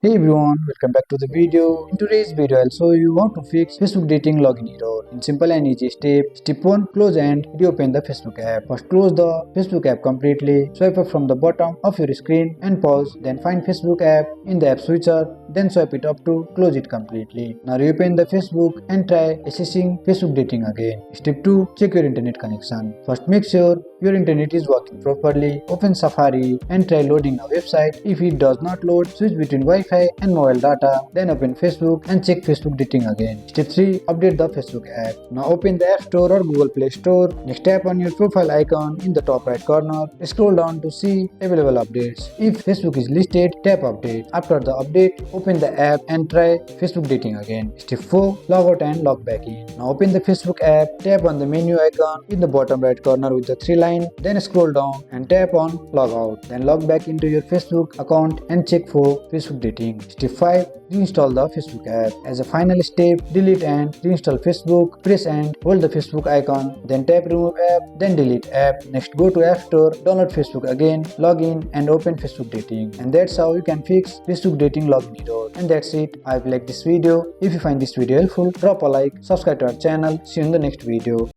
Hey everyone, welcome back to the video. In today's video, I'll show you how to fix Facebook dating login error in simple and easy step. Step 1. Close and reopen the Facebook app. First, close the Facebook app completely. Swipe up from the bottom of your screen and pause. Then find Facebook app in the app switcher. Then swipe it up to close it completely. Now reopen the Facebook and try accessing Facebook dating again. Step 2. Check your internet connection. First, make sure your internet is working properly. Open Safari and try loading a website. If it does not load, switch between Wi-Fi and mobile data. Then open Facebook and check Facebook dating again. Step 3. Update the Facebook app. Now open the App Store or Google Play Store. Next, tap on your profile icon in the top right corner. Scroll down to see available updates. If Facebook is listed, tap Update. After the update, open the app and try Facebook dating again. Step 4. Log out and log back in. Now open the Facebook app. Tap on the menu icon in the bottom right corner with the 3 line. Then scroll down and tap on log out. Then log back into your Facebook account and check for Facebook dating. Step 5. Reinstall the Facebook app. As a final step, delete and reinstall Facebook. Press and hold the Facebook icon. Then tap remove app. Then delete app. Next, go to App Store, download Facebook again, log in and open Facebook dating. And that's how you can fix Facebook dating login error. And that's it. I hope you like this video. If you find this video helpful, drop a like, subscribe to our channel. See you in the next video.